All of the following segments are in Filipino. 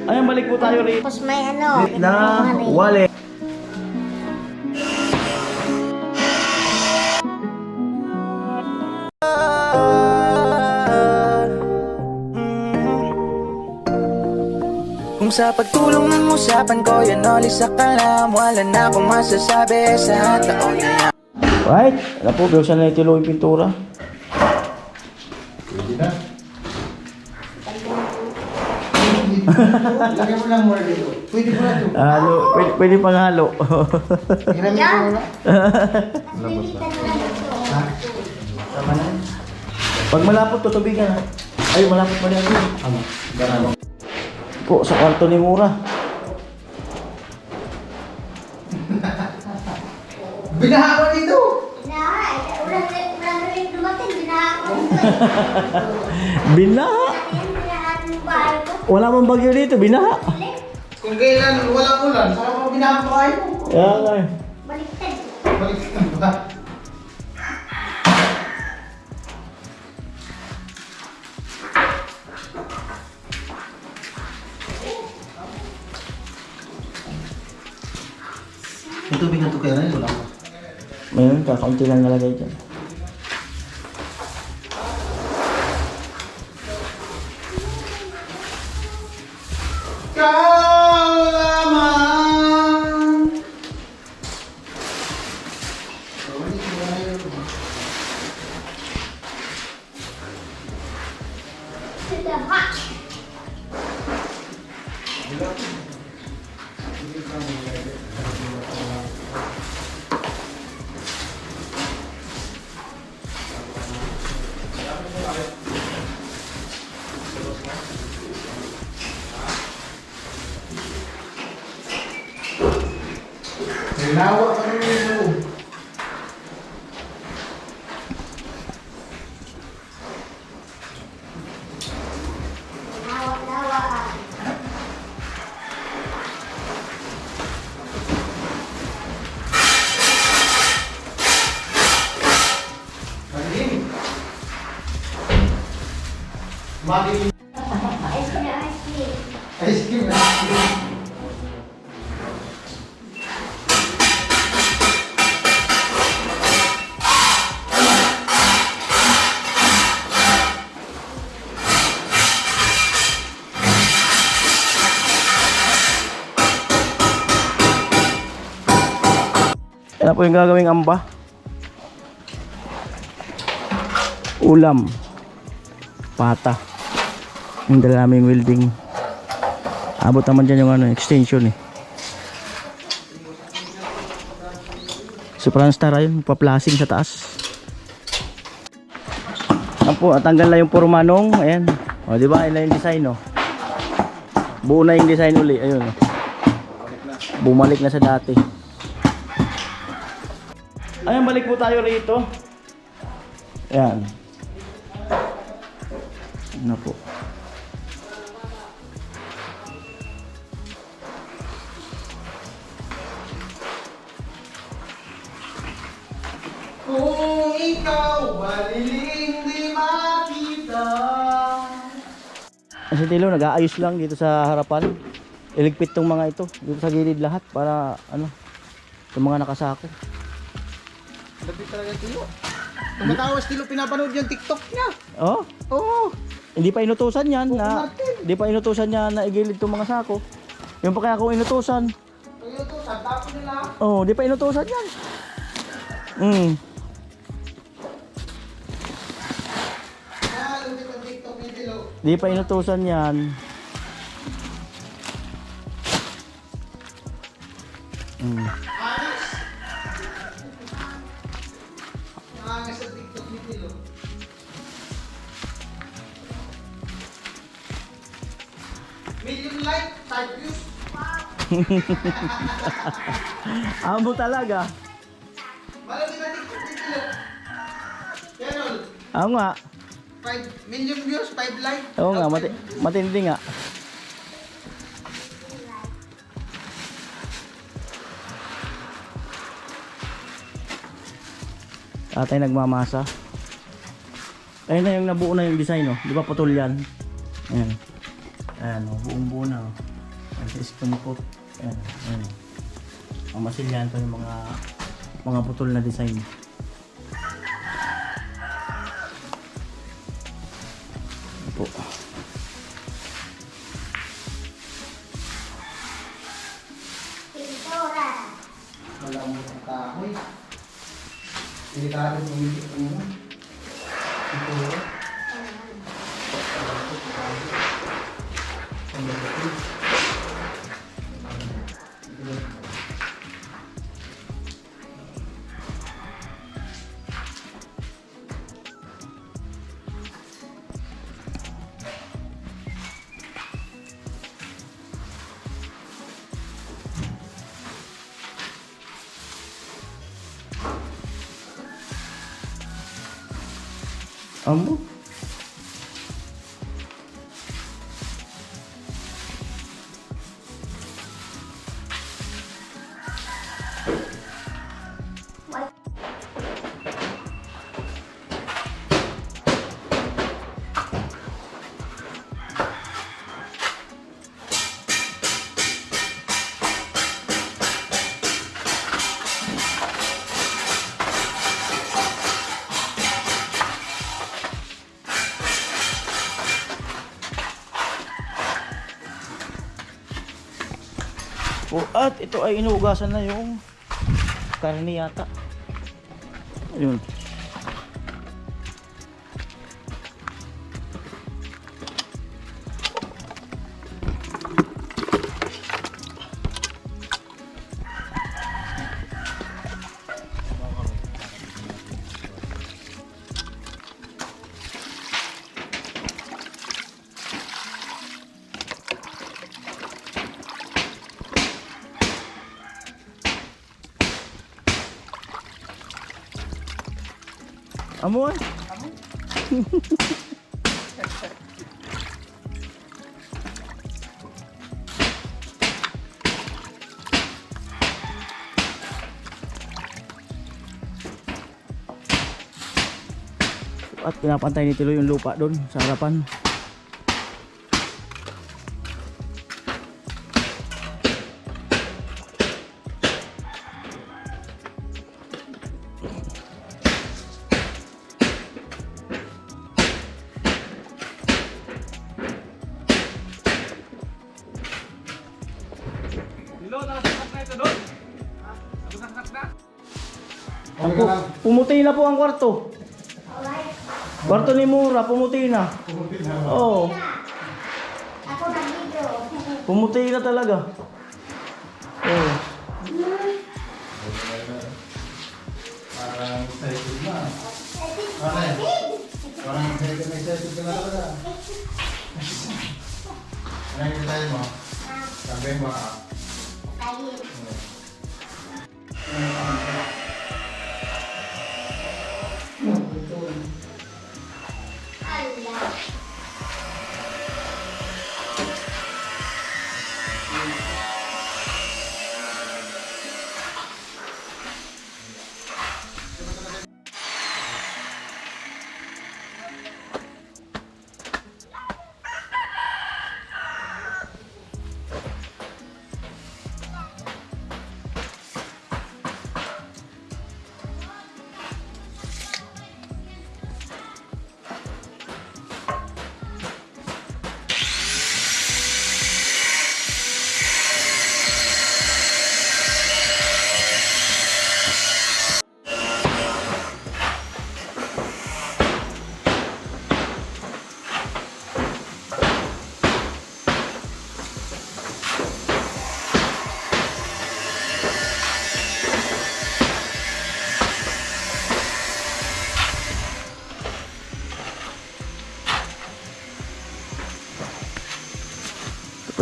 Ayan, balik po tayo rito. Tapos may ano. Na wallet. Kung sa pagtulong ng usapan ko, yan olis sa kalam. Wala na akong masasabi sa taon na. Right, alam po, buksan na itilo yung pintura. Pwede na. Lagyan mo lang muna dito. Pwede mo na ito. Halo, pwede pang halo. Hiramin ko muna. Tama na. Pag malapot, tutubigan. Ay, malapot pa rin. Ano? Ganun. Po, sa kwarto ni Mura. Binaha ko dito. Ulan rin dumating. Binaha ko. Binaha! Binaha ng bahay ko. Wala mang bagyo dito, binaha. Kung kailan walang ulan, saka mo binaha ko kayo. Kaya nga eh. Baliktad. Balik ka ba? May tubig na ito kaya rin, wala ko. Mayroon, kakaunti lang nalagay dyan. Kalaman. Nawa ka rin mo. Lawa. Maging. Maging. Ice cream. Yan po yung gagawing amba. Ulam. Pata. Yung dala naming welding. Abot naman dyan yung ano, extension eh. Soprano star ayun, pa-plasing sa taas. Yan po, tanggal na yung puro manong. Ayan. O, di ba? Ayun na yung design, oh. Buo na yung design uli. Ayun, oh. Bumalik na sa dati. Ayan, balik po tayo rito. Ayan. Ano po. Kung ikaw baliling di makita. Si Tilo nag-aayos lang dito sa harapan. Iligpit tong mga ito dito sa gilid lahat para ano, yung mga nakasako. Lapit talaga Tilo. Tumatawas Tilo, pinapanood yung TikTok niya. Oh, Oo. hindi pa inutusan yan Oo, na Martin. hindi pa inutusan niya na igilid tong mga sako. Yung pa kaya kung inutusan. Kaya ito, tapon nila. Oh, hindi pa inutusan yan. Lupit ang TikTok ni Tilo. Hindi pa inutusan yan. Angas. Angas ang TikTok ni Tilo. Million like, 5 views. Amo talaga. Malaki na TikTok ni Tilo. Channel, Oo nga. 5 million views, 5 like. Oo nga, matindi nga. Tatay nagmamasa. Ayun na yung nabuo na yung design, oh. Di ba putol yan? Ayan. Ayan, oh, buong buo na. Oh. Ayan, sa screen coat. Ayan, ayan. Ang masilyan to yung mga putol na design. Ayan po. Pintura. Wala mo sa kahoy. Hindi ka rin umitik mo. Ito. Amo? Oh, at ito ay inuugasan na yung karne yata. Ayun. Amo ay. At pinapantay ni Tilo yung lupa doon sa harapan. Pumuti na po ang kwarto. Alright. Kwarto ni Mura, pumuti na. Oo, Ako nag-video. pumuti na talaga. Oo. Parang excited na. Parang excited ka na talaga. Ano yung tayo mo? Sabi mo Tayo. Allah.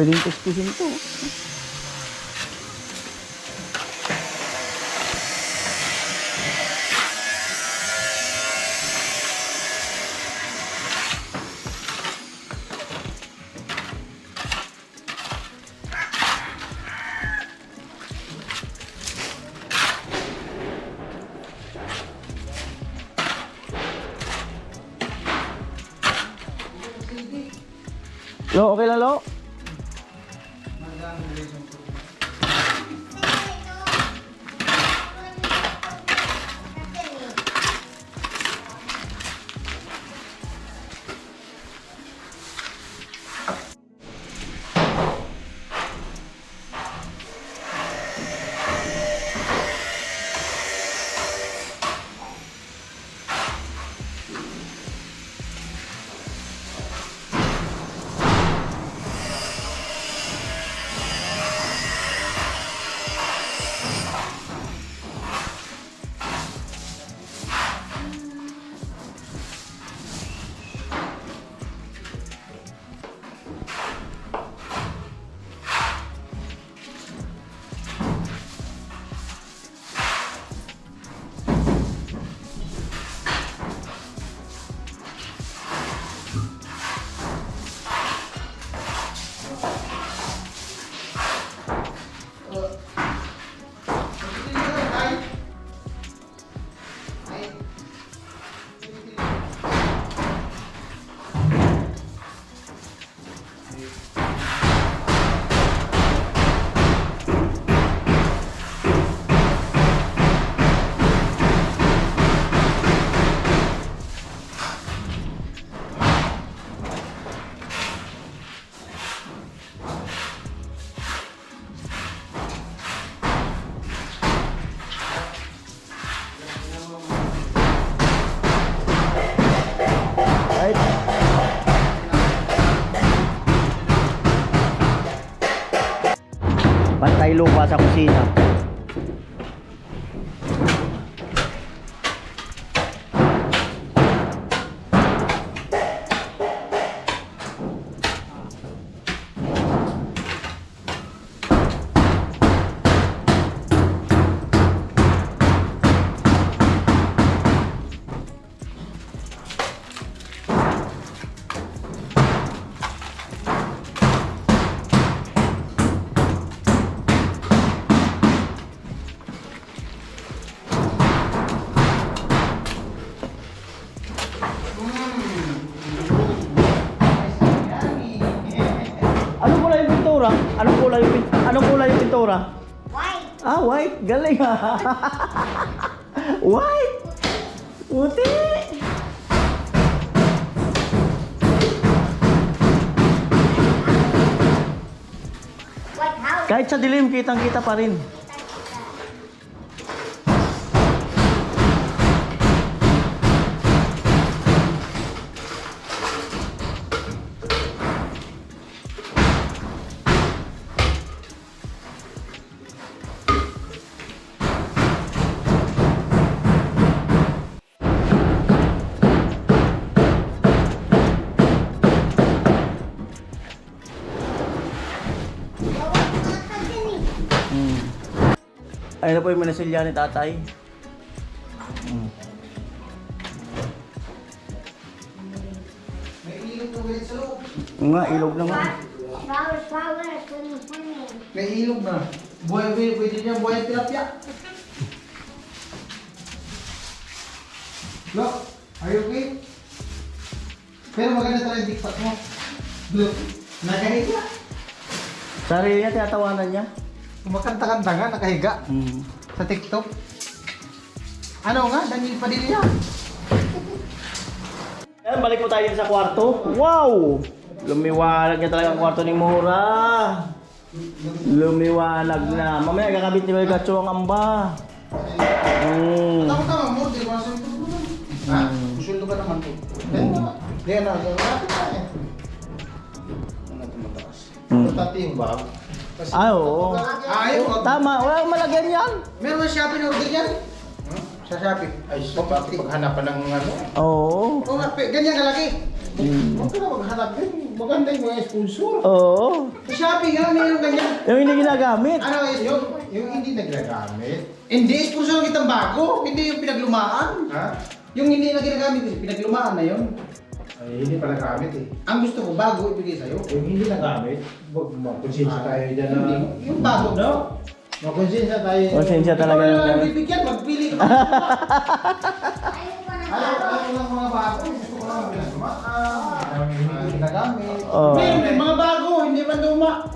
Pwedeng kuskusin to. Lo, okay lang lo? lang guys yung Right? Pantay lupa sa kusina. Anong kulay yung pintura? Anong kulay yung pintura? White. Ah, white. Galing ha. White. Puti. White house. Kahit sa dilim, kitang-kita pa rin. Ayun na po yung minasilya ni tatay. may ilog na guys sa loob. Nga, ilog na nga. Flowers, flowers, swimming, swimming. May ilog na. Buhay, pwede niya buhay tilapia. Look, are you okay? Pero maganda talaga yung dikpat mo. Look, nakahiga. Sarili niya, tinatawanan niya. Kumakanta-kanta nga, nakahiga. Sa TikTok. Ano nga, Daniel Padilla. Ayan, balik po tayo sa kwarto. Wow! Lumiwanag niya talaga ang kwarto ni Mura. Lumiwanag na. Mamaya kakabit ni Melgacho ang amba. Tama-tama mo, di ba? Ha? Kusuldo ka naman po. Yan na, lapit na eh. Ano tumatakas? Importante yung bag. Ah, oo. Ayaw. Tama, walang malagyan yan. Meron ba Shopee na order yan? Sa Shopee. Ay, paghanapan ng ano? Oo. Oo nga, ganyan kalaki. Huwag ka na maghanap din. Maganda yung mga sponsor. Oo. Sa Shopee nga, mayroong ganyan. Yung hindi ginagamit. Ano yung hindi na ginagamit? Hindi, sponsor kitang bago. Hindi yung pinaglumaan. Ha? Yung hindi na ginagamit, pinaglumaan na yun. Ay, hindi pala gamit eh. Ang gusto ko, bago ibigay sa'yo. Yung hindi nagamit, huwag makonsensya tayo dyan na... Hindi, yung bago. No? Makonsensya tayo. Konsensya talaga Ikaw yung na lang gamit. bibigyan, magpili ka. Ayaw ko lang mga bago. Gusto ko lang pinaglumaan. Hindi ginagamit. Oo. Meron din mga bago, hindi panduma.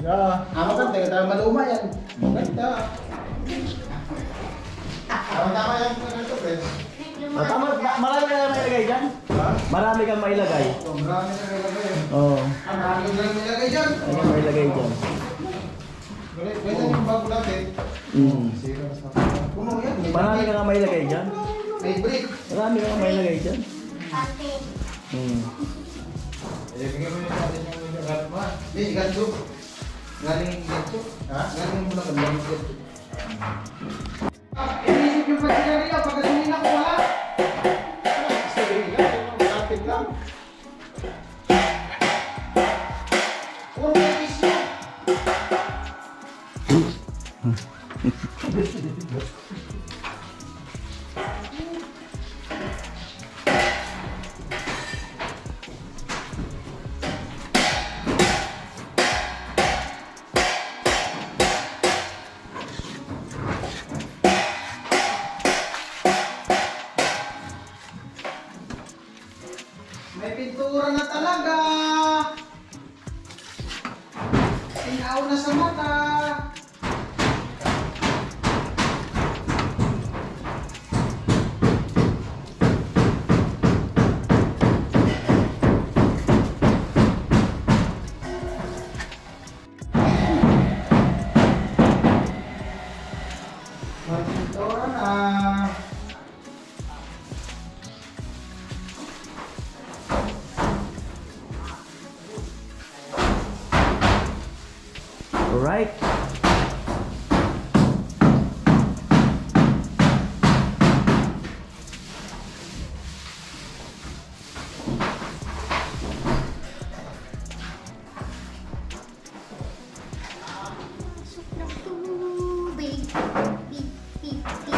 Yeah. Teka tayo maluma yan. Maganda. Tama yan. Ano pre? Tama, marami ka lang mailagay dyan? Marami kang mailagay. Marami na nilagay. Oo. Marami na nilagay dyan. Ano mailagay dyan? Ganyan yung bago natin. Puno yan. Marami ka nga mailagay dyan? May brick. Marami ka nga mailagay dyan? Ate. Bigyan mo yung natin yung gatma. Hindi, gatso. Galing gatso. Ha? Galing mo lang ang gatso. Inisip yung pagkakarya, pagkasunod ako wala. Kapit lang. Puro may isyo. May pintura na talaga. Tinaw na sa mata. May pintura na. Alright. Pasok ng tubig. Pip, pip, pip.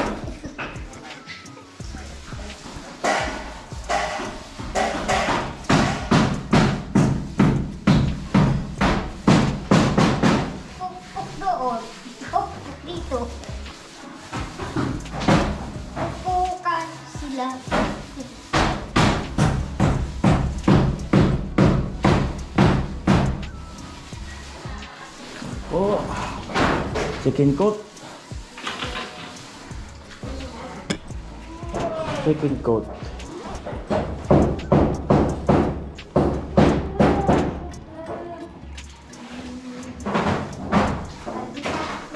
Puk-puk doon. Puk-puk dito. Pupukan sila. Oh. Chicken coat. Chicken coat.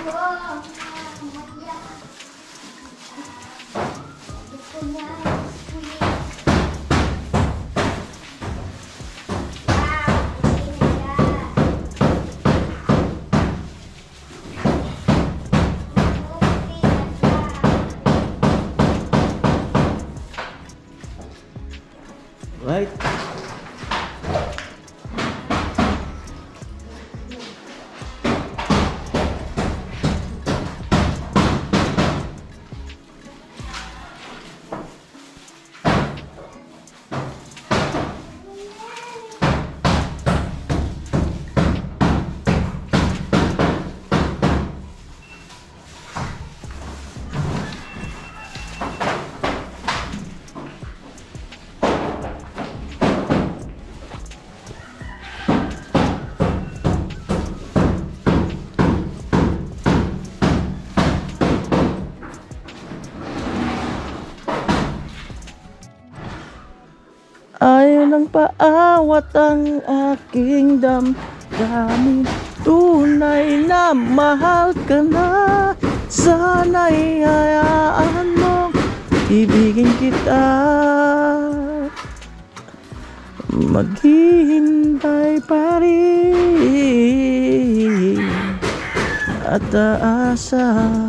Wow, Maria. Gusto niya, sweet. Wow, Maria. Right. Ayaw ng paawat ang aking damdamin. Tunay na mahal ka na. Sana'y hayaan mong ibigin kita. Maghihintay pa rin at aasa.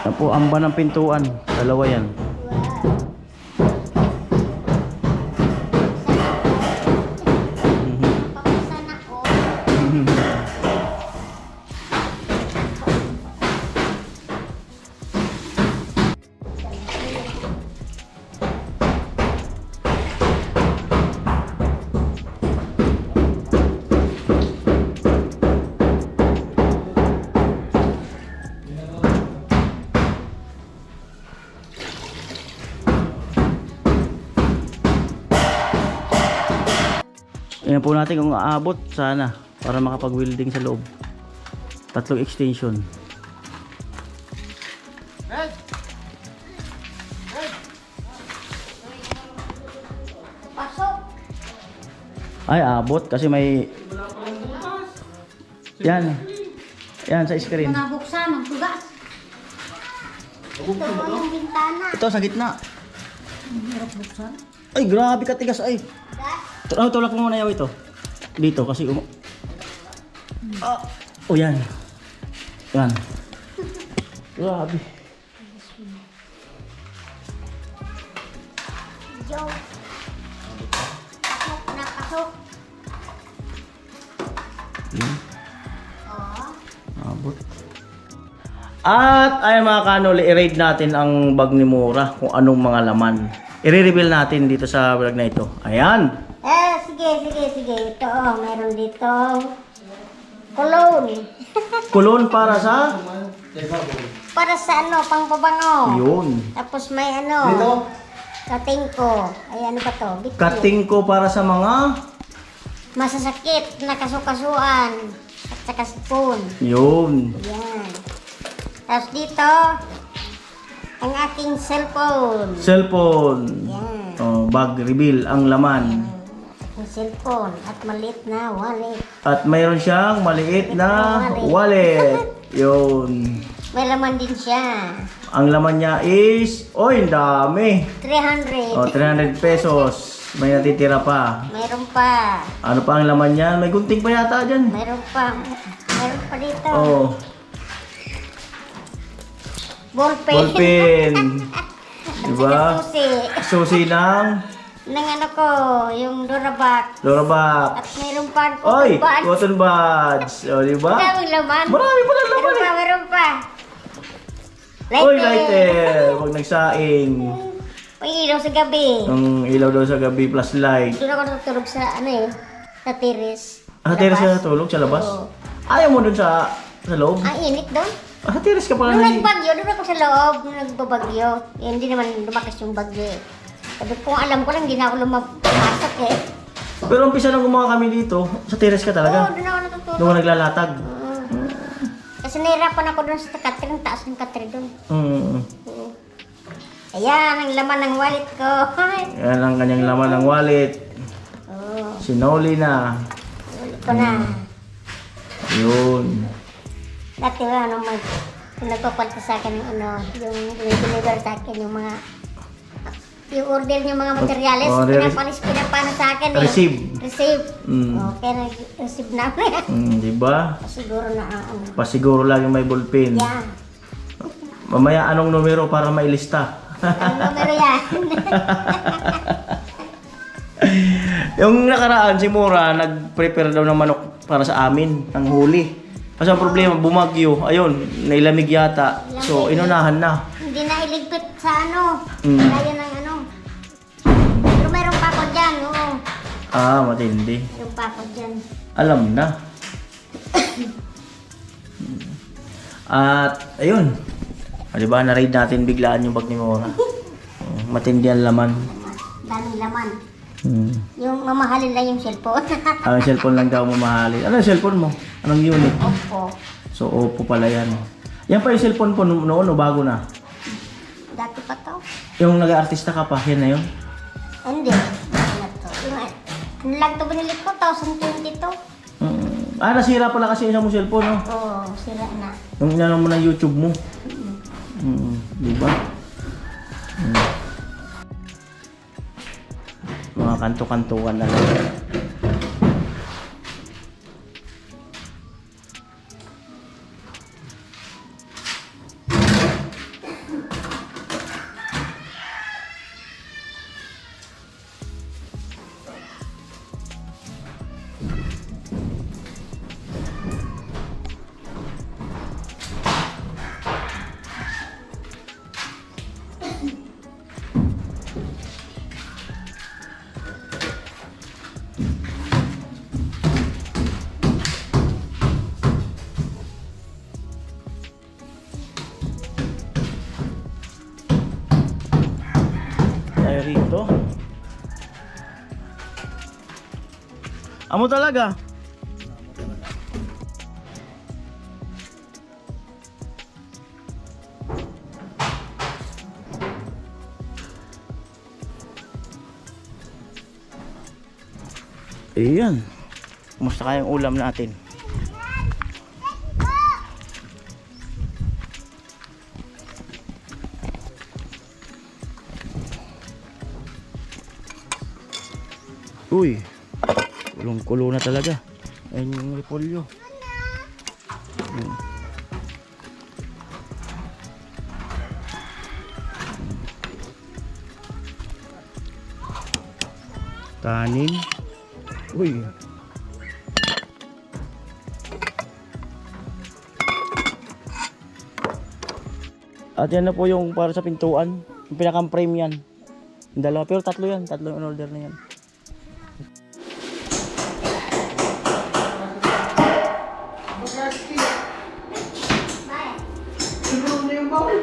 Yan po, amba ng pintuan. Dalawa yan. Papasan ako. Ayan po natin kung aabot sana para makapag-welding sa loob. 3 extension. Pasok. Ay, abot kasi may... Yan. Yan sa screen. Mga buksan, ang tugas. Ito yung bintana. Ito sa gitna. Ay, grabe katigas ay. Tulak mo muna yaw ito. Dito kasi oh, yan. Yan. Grabe. Yo. Pasok na, pasok. Yan. Oh. Abot. At ay mga kanoli, i-raid natin ang bag ni Mura kung anong mga laman. I-reveal natin dito sa vlog na ito. Ayan. Sige. Ito, meron dito. Cologne. Kulon para sa... Para sa ano, pangpabango. Yun. Tapos may ano. Dito. Kating ko. Ay, ano ba to? Bitbit. Cutting ko para sa mga... Masasakit na kasukasuan. At saka spoon. Yun. Yan. Tapos dito, ang aking cellphone. Cellphone. Yan. Oh, bag reveal ang laman. Aking cellphone. At maliit na wallet. At mayroon siyang maliit na wallet. Yun. May laman din siya. Ang laman niya is... Oy, ang dami. 300. Oh, 300 pesos. May natitira pa. Mayroon pa. Ano pa ang laman niya? May gunting pa yata dyan. Mayroon pa. Mayroon pa dito. Oh, Ballpen. ballpen. At Diba? saka susi. Susi ng Nang ano ko, yung Durabox. Durabox. At mayroon pa ang Oy, cotton buds. cotton buds. O, diba? Daming laman. Marami pa lang laman eh. Meron pa. Oy, lighter. Huwag nagsaing. May ilaw sa gabi. Ang ilaw daw sa gabi plus light. Doon ako natutulog sa ano eh, sa terrace. Tiris ka Labas. natulog sa labas? Oo. Ayaw mo dun sa loob? Ang init doon. Tiris ka pala Nung na nagbagyo, doon ako sa loob. Nung nagbabagyo. Eh, hindi naman lumakas yung bagyo eh. Sabi ko, kung alam ko lang, hindi na ako lumapasok eh. Pero umpisa nang gumawa kami dito, sa tiris ka Oo, talaga? doon ako natutulog. Doon ka naglalatag? Kasi nahirapan ako doon sa katri, ang taas ng katri doon. Mm. Oo. Ayan, ang laman ng wallet ko. Yan ang kanyang laman ng wallet. Oo, Sinoli na. ulit ko na. Yun. Dati ba, ano, yung nagpapalta sa akin ng ano, yung deliver sa akin, yung mga, yung order yung mga materyales, pinapano sa akin eh. Receive. Receive. Mm. Okay, nag-receive namin. Diba? Siguro na, ano. Pasiguro lang yung may ballpen. Yan. Mamaya anong numero para mailista? Ang numero yan. Yung nakaraan si Mura, nag-prepare daw ng manok para sa amin, ng huli. Kasi ang problema, bumagyo. Ayun, nailamig yata. So, inunahan na. Hindi na iligpit sa ano. Mm. Kaya ng ano. Pero meron pa ako dyan, oo. Matindi. Meron pa ako dyan. Alam na. At, ayun. Diba, na-raid natin biglaan yung bag ni Mura. Matindi ang laman. Daming laman. Hmm. Yung mamahalin lang yung cellphone. Ang cellphone lang daw mamahalin. Ano yung cellphone mo? Anong unit? Opo. So, Oppo pala yan. Yan pa yung cellphone po noon o bago na? Dati pa to. Yung nag-artista ka pa, yan na yun? Hindi. Ano to? Yung, ano lang to binili ko? 2022. Nasira pala kasi isang mo cellphone, no? Oo, sira na. Yung inano mo ng YouTube mo. Diba? Mga kanto-kantuan na lang. tayo rito. Amo talaga. Ayan. Kumusta kayang ulam natin? Uy, kulong-kulo na talaga. Ayun yung repolyo. Tanin. Uy. At yan na po yung para sa pintuan. Yung pinakang frame yan. Yung dalawa, pero tatlo yan. Tatlo yung order na yan. Sunod na yung bowl.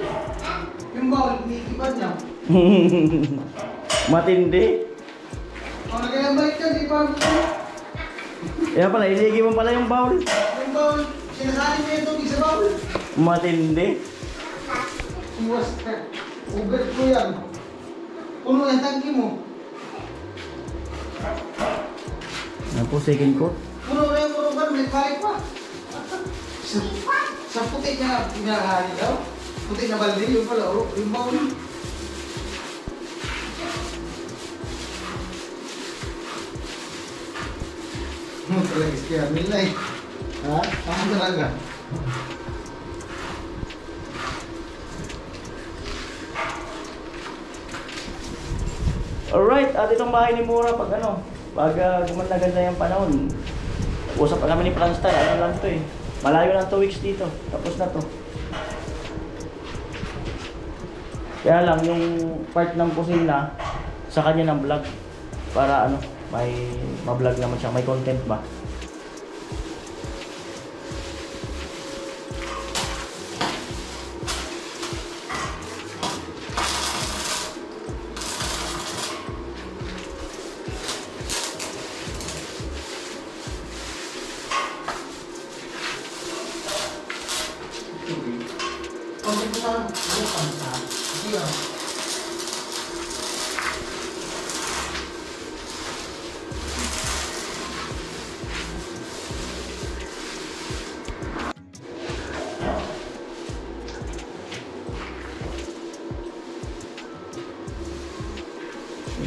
Yung bowl, iniikipan niya. Matindi. Kung nagayambalik ka, di pa Yan pala, iligi mo pala yung bowl. yung bowl, sinasanin niya yung tubig sa bowl. Matindi. Iwas ka. Ugat ko yan. Puno yung tangki mo. Yan po, second coat. Puno na yung purukan, may balik pa. Sa puti niya, pinakahali daw. Puti na balde, yung pala, yung bowl. Talaga kaya nila eh. Ha? Ako talaga. Alright, at itong bahay ni Mura pag gumanda-ganda yung panahon. Usap pa namin ni Franz tayo, ano lang to eh. Malayo lang 2 weeks dito, tapos na to. Kaya lang, yung part ng kusina, sa kanya ng vlog. Para may ma-vlog naman siya, may content ba. Kasi ko sa bukan sa. Sige ah.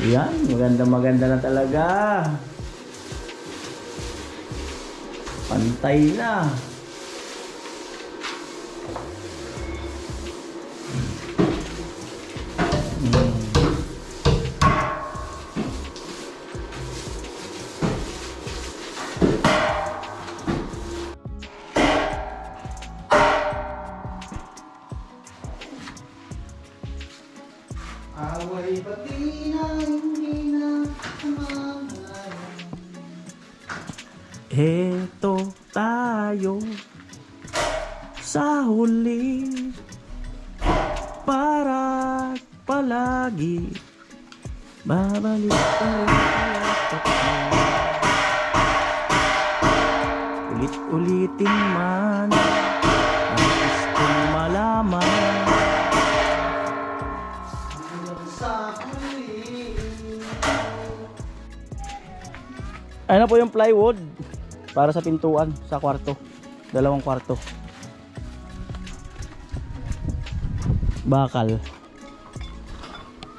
Yan, maganda na talaga. Pantay na. Away pati na hindi na kamamayan. Heto tayo sa huli para palagi babalik tayo sa tayo. Ulit-ulitin man ang gustong malaman. Sa huli. Ano po yung plywood para sa pintuan sa kwarto. 2 kwarto. Bakal.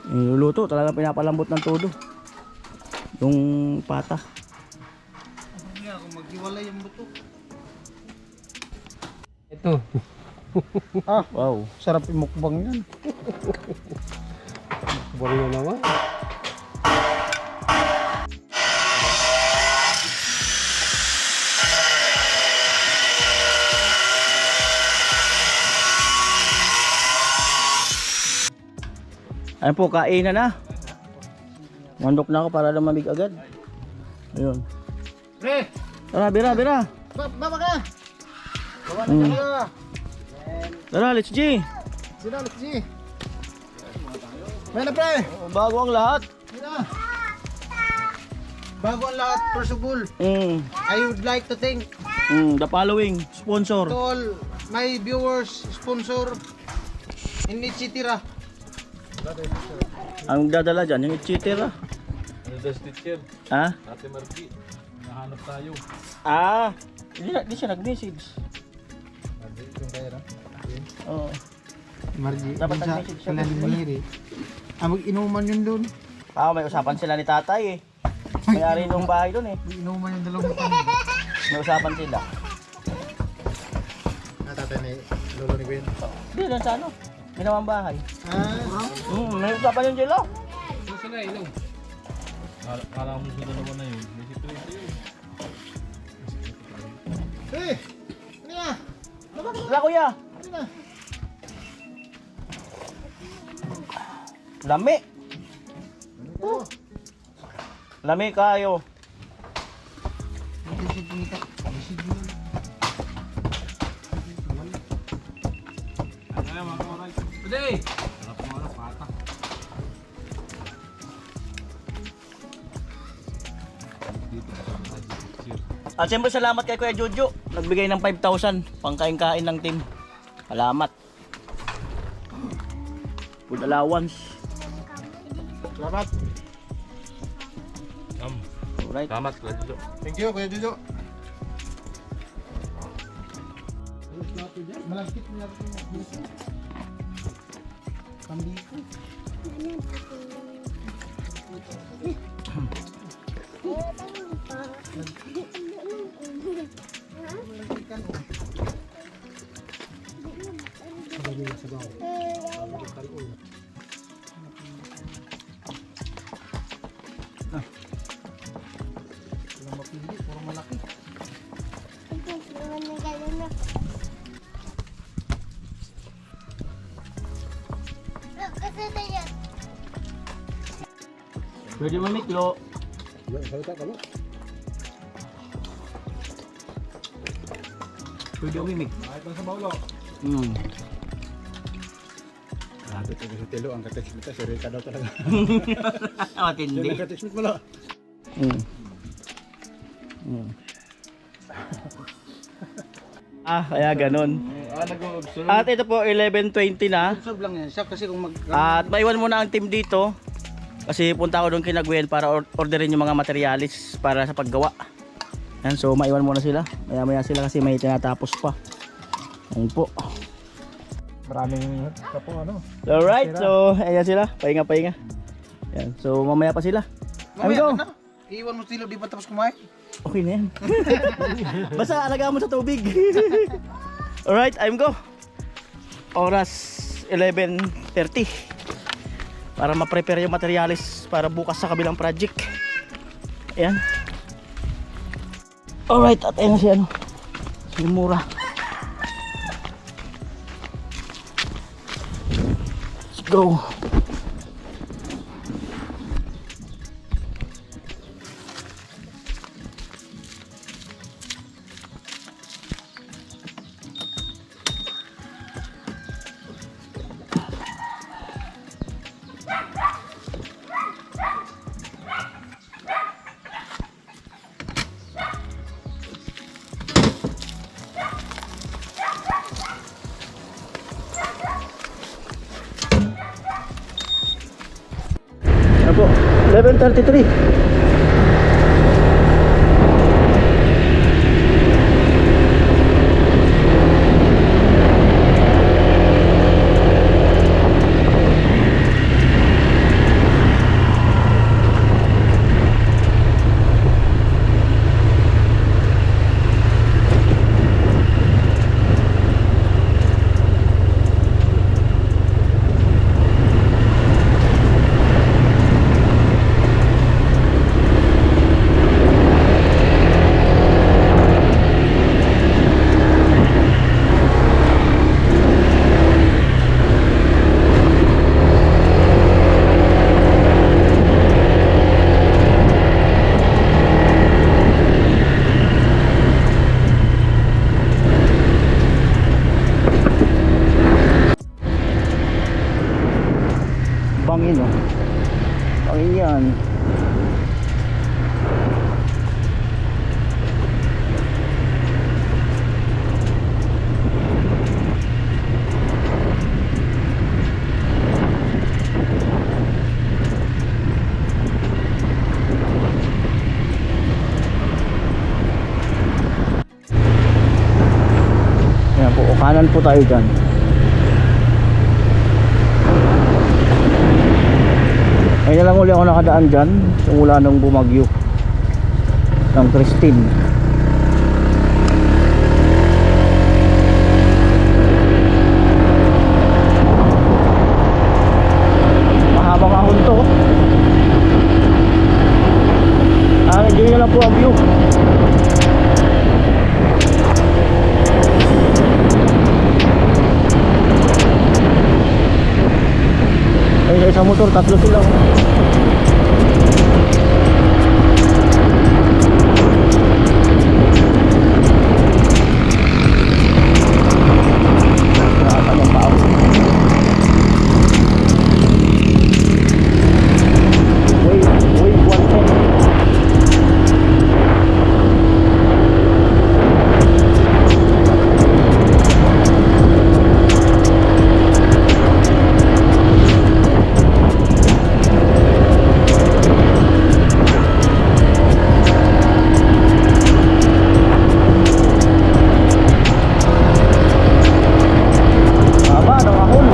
Niluluto, talaga pinapalambot ng todo. Yung pata. Hindi ako maghiwalay yung buto. Ito. Wow. Sarap imukbang yan. Bari na naman. Ayun po, kainan na. Mandok na ako para lumamig agad. Ayun. Pre! Tara, bira. Baba ka! Baba na Hmm. ka! Tara, let's G. Sino, let's see. May na pre! Bago ang lahat. May na. Bago ang lahat, first of all, I would like to thank The following sponsor. to all my viewers, sponsor, in Ichitira. Ang dadala dyan, yung cheater ah. Ano das teacher? Ha? Ate Margie, nahanap tayo. Ah, di siya nag-message. Oo. Margie, Dapat nag-message siya. Miri. Mag-inuman yun doon. May usapan sila ni tatay eh. May-ari nung bahay doon eh. Mag-inuman yung dalawang mukha. May usapan sila. Tatay ni Lolo ni Gwen. Hindi, doon sa ano. Ginawang bahay. Ah, May usapan yung sila. Ano sila ilaw? Kala mo sila naman na yun. May sikreto yun. eh! Ano yan? Wala kuya. Ano na? Lami. Lami kayo. Ano yan mga kawaray? Today! Harap mo na pata. Dito na teacher. At siyempre salamat kay Kuya Jojo. Nagbigay ng 5,000 pangkain-kain ng team. Salamat. Food allowance. Salamat. Alright. Salamat, Kuya Jojo. Thank you, Kuya Jojo. Malagkit mo Pambiko. Mapili, puro malaki. Pwede mamiklo. Pwede umimik. Kahit lang sa baulo. Grabe ito sa tilo, ang ka-text nito, si Rika daw talaga. Matindi. Ka-text mo lang. Kaya ganun. Nag-observe. At ito po, 11:20 na. Observe lang yan siya kasi kung At maiwan muna ang team dito. Kasi punta ako doon kina Gwen para orderin yung mga materialis para sa paggawa. Yan, so maiwan muna sila. Maya-maya sila kasi may tinatapos pa. Yan po. maraming kapo ano. Alright, so ayan sila. Pahinga-pahinga. Yan, so mamaya pa sila. Mamaya Amigo. ka na. Iwan mo sila, di pa tapos kumain. Okay na yan. Basta alagaan mo sa tubig. Alright, I'm go. Oras 11:30 para ma-prepare yung materialis para bukas sa kabilang project. Ayan. Alright, at ayan si ano, si Mura. Let's go. Ano po? 11:33. Yun o. Ang yan. Yan po, kanan po tayo dyan. Ngayon na lang uli ako nakadaan dyan simula nung bumagyo ng Christine. Mahabang ahon to. Enjoy na lang po ang view. Ay, sa isang motor, tatlo sila. Nakakal ang pao. Wave 110. Haba ng ahon.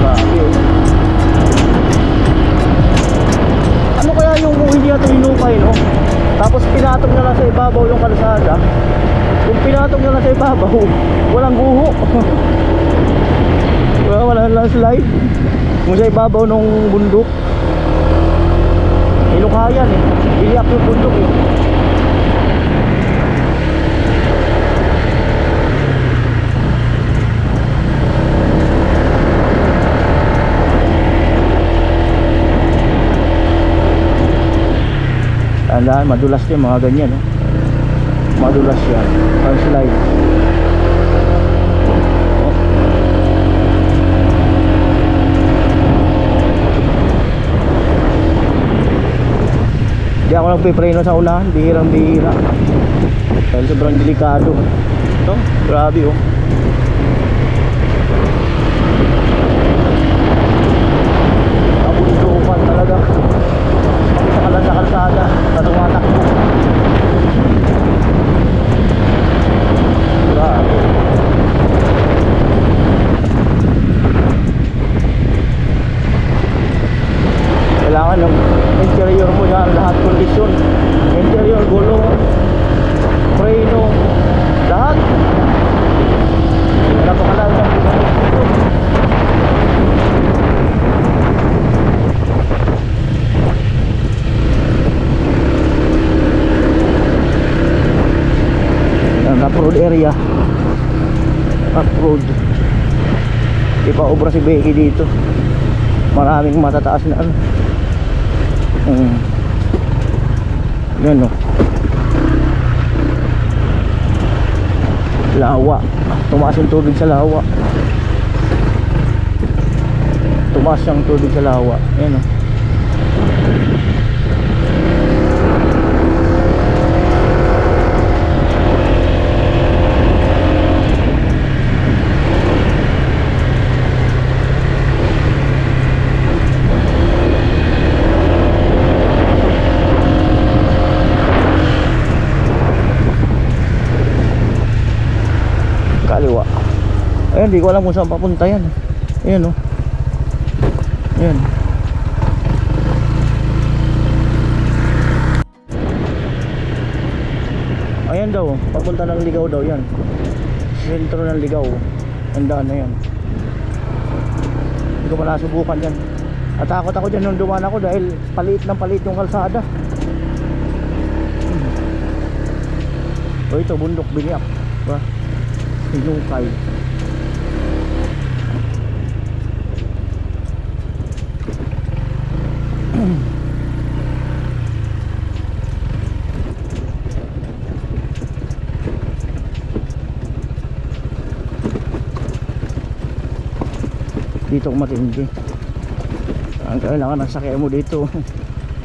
Grabe, oh. Ano kaya yung kung hindi natin hinukay, no? Tapos pinatong na lang sa ibabaw yung kalsada. Kung pinatong na lang sa ibabaw, walang guho. Walang landslide. Kung sa ibabaw nung bundok, hinukayan eh. Iliyak yung bundok eh. Tandaan, madulas yung mga ganyan, oh. Madulas yan. Landslide. Oh. Di ako nagpipreno sa unahan, bihirang-bihira. Dahil sobrang delikado. Ito, grabe oh. Kabundukan talaga. Sa kalsada na tumatakbo. Grabe. Kailangan ng interior mo yan, lahat kondisyon. Interior, gulong, preno, lahat. Napakalaga ng kondisyon. Off-road area. Off-road. Di pa obra si Becky dito. Maraming matataas na ano. Yan o. Lawa. Tumaas yung tubig sa lawa. Tumaas yung tubig sa lawa. Yan o. Kaliwa. Ayun, di ko alam kung saan papunta yan. Ayan o. Ayan. Ayan daw, papunta ng Ligaw daw yan. sentro ng Ligaw. Ang daan na yan. Hindi ko pa nasubukan yan. Natakot ako dyan nung dumaan ako dahil paliit ng paliit yung kalsada. O ito, bundok Biniak. Diba? Hinukay. Dito kung matindi. Ang kailangan ng sakya mo dito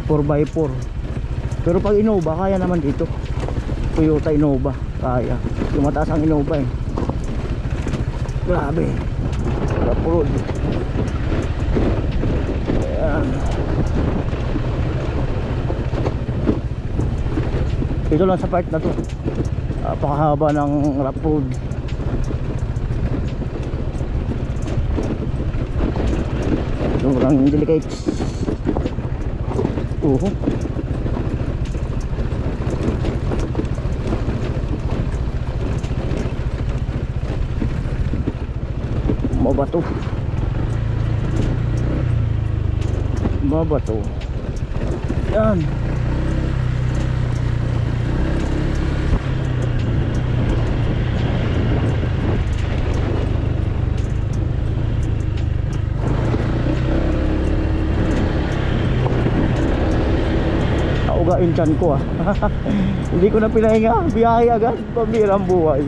4x4. Pero pag Innova kaya naman dito. Toyota Innova kaya. Yung mataas ang Innova eh. Grabe. Road. Ayan. Dito lang sa part na to. Napakahaba ng rough road. Sobrang delicate. Mabato. Mabato. Yan. Naugain tiyan ko Hindi ko na pinahinga. Biyahe agad. Pambirang buhay.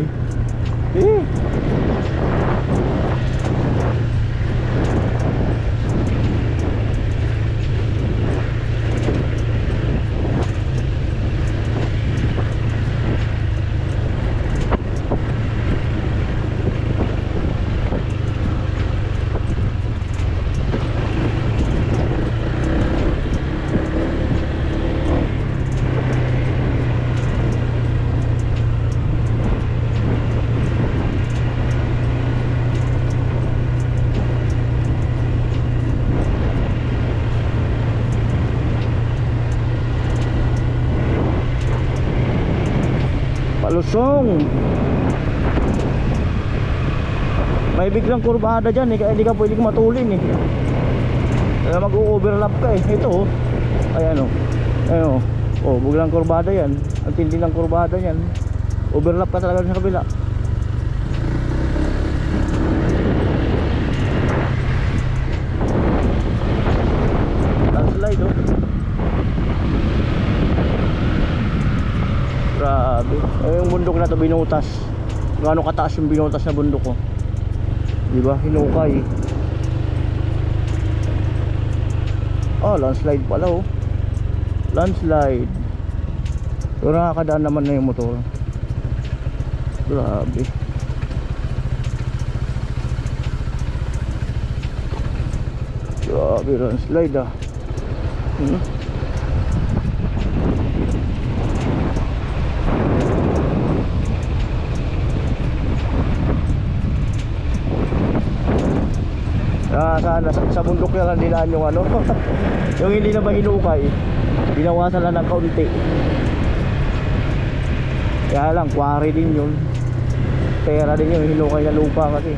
Palusong. May biglang kurbada dyan kaya hindi ka pwedeng matulin kaya mag-overlap ka ito ayan ayan biglang kurbada yan. Ang tindi ng kurbada yan. Overlap ka talaga sa kabila. Landslide grabe. Yung bundok na to binutas. Gaano kataas yung binutas na bundok ko. Diba? Hinukay. Landslide pala Landslide. Pero nakakadaan naman na yung motor. Grabe. Grabe landslide sana sa bundok na lang nilaan yung yung hindi na ba hinukay, binawasan lang ng kaunti. Kaya lang quarry din yun, pera din yun, hinukay na lupa kasi.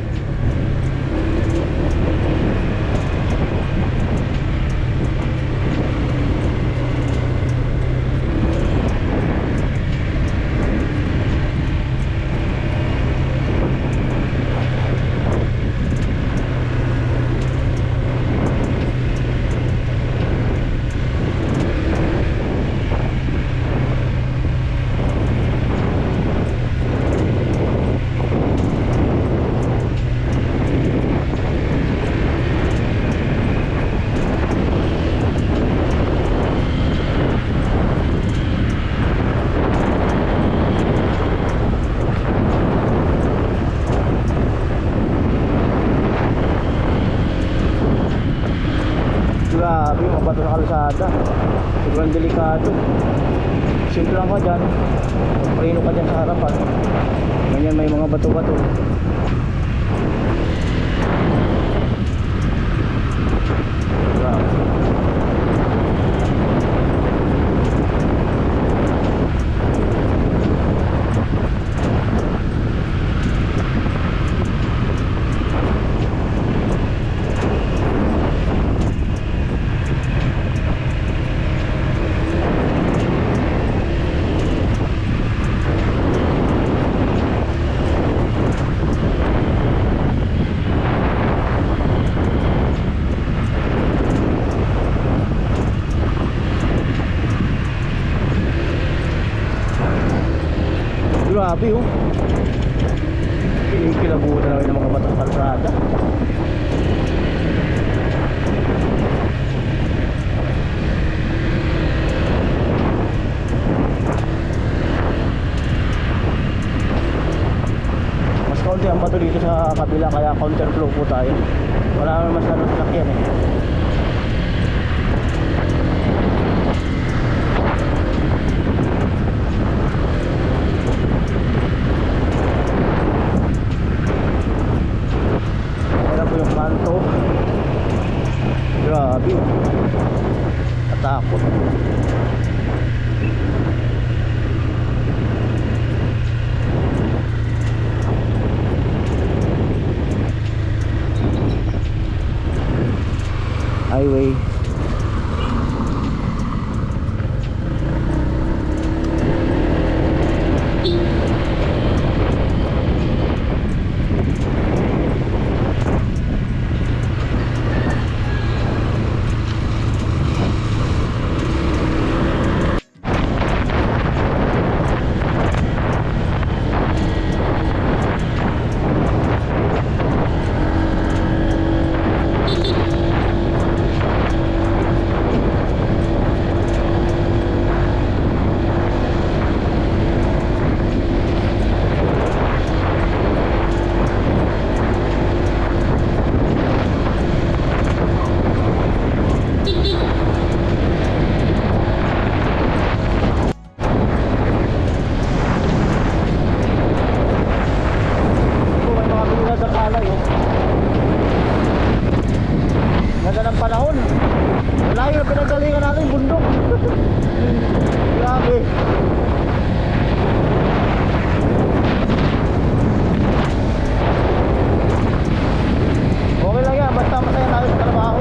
Grabe, mga bato sa kalsada. Sobrang delikado. Simple lang ka dyan. Preno ka dyan sa harapan. Ganyan may mga bato-bato. Grabe. Grabe oh. Kinikilabutan na rin ng mga batang kalsada. Mas kaunti ang bato dito sa kabila kaya counter flow po tayo. Wala naman masyadong sasakyan eh. Wala po yung kanto. Grabe. Natakot. Highway. Ganda ng panahon. Layo na pinagalingan natin bundok. Grabe. Okay lang yan, basta masaya tayo sa trabaho.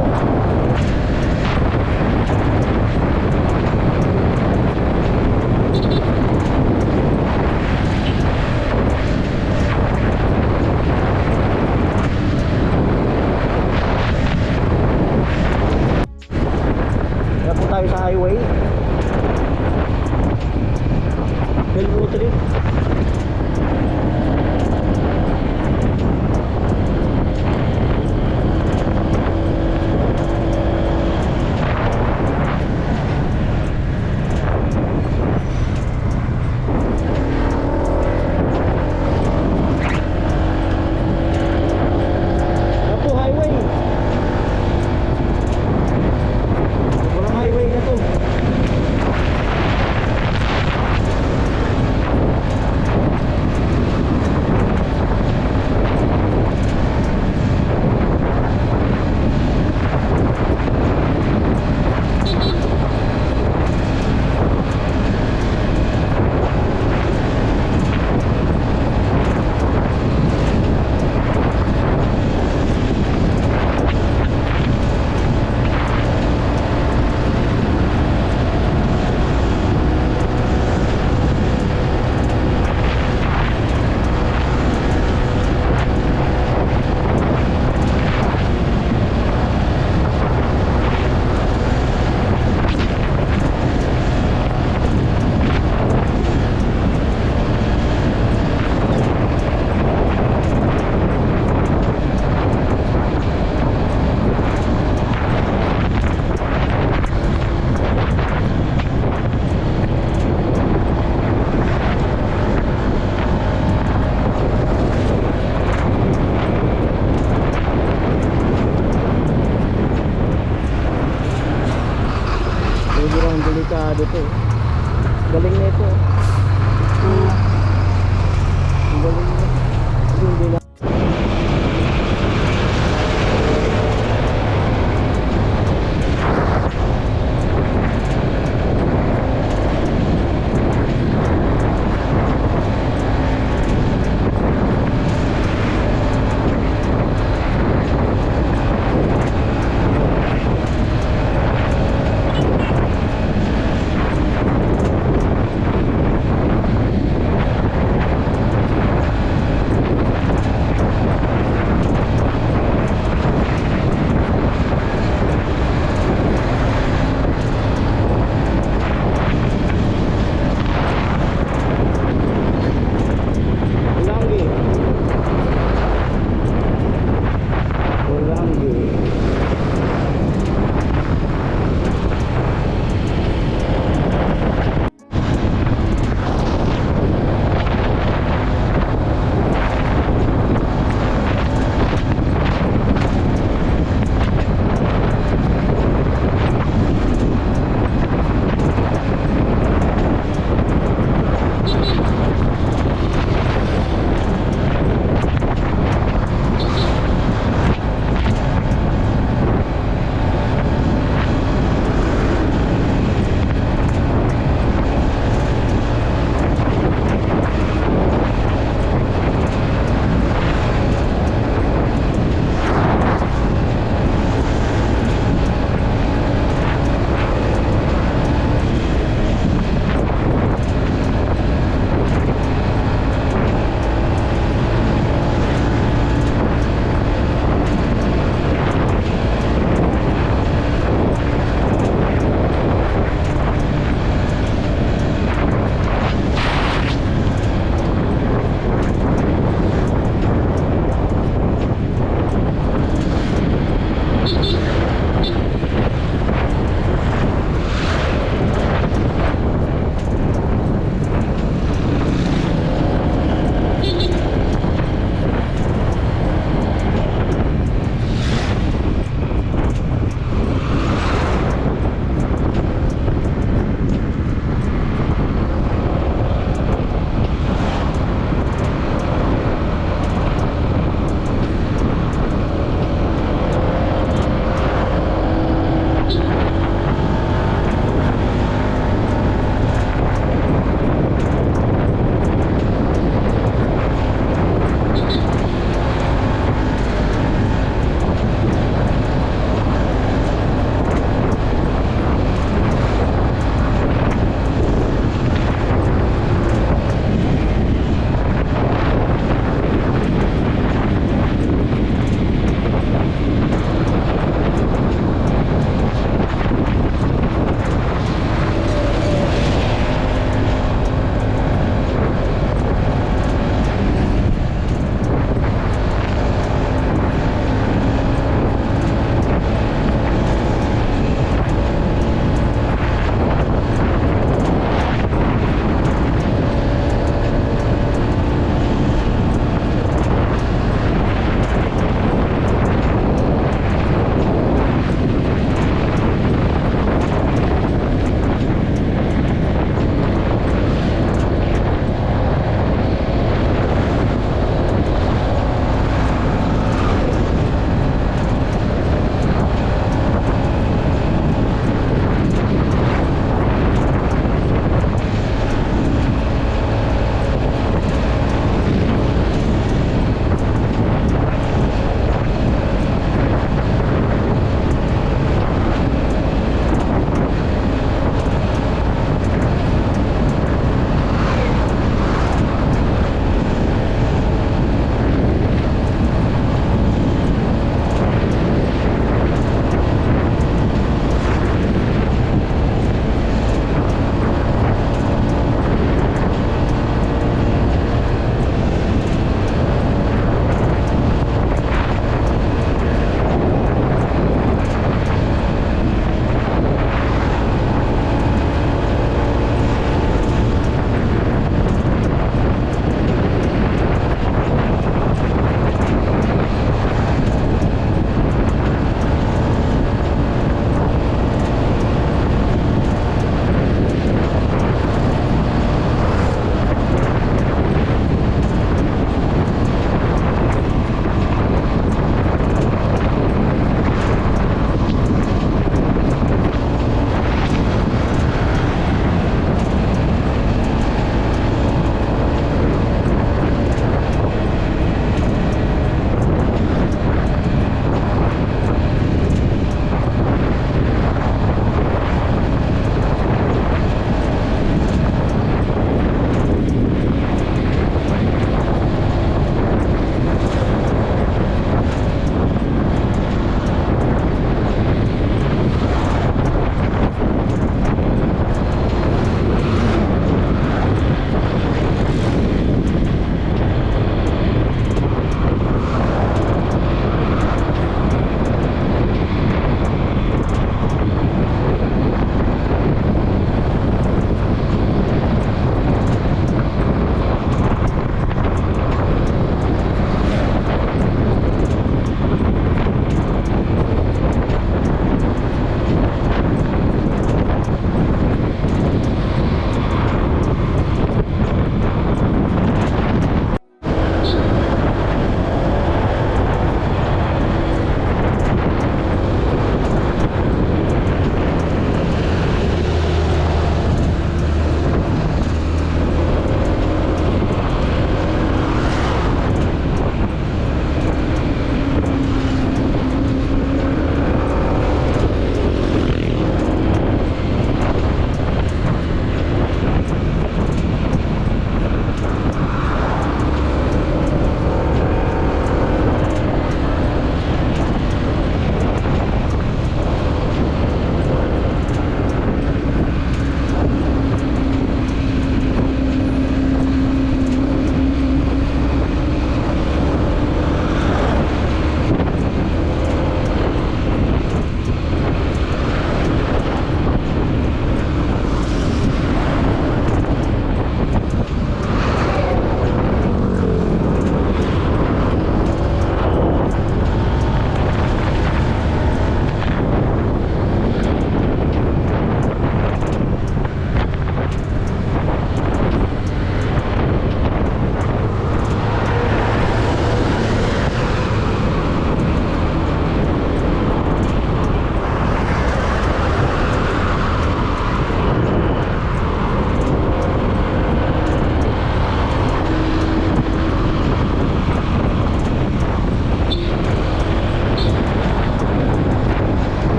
Kaya po tayo sa highway. Hello, trip.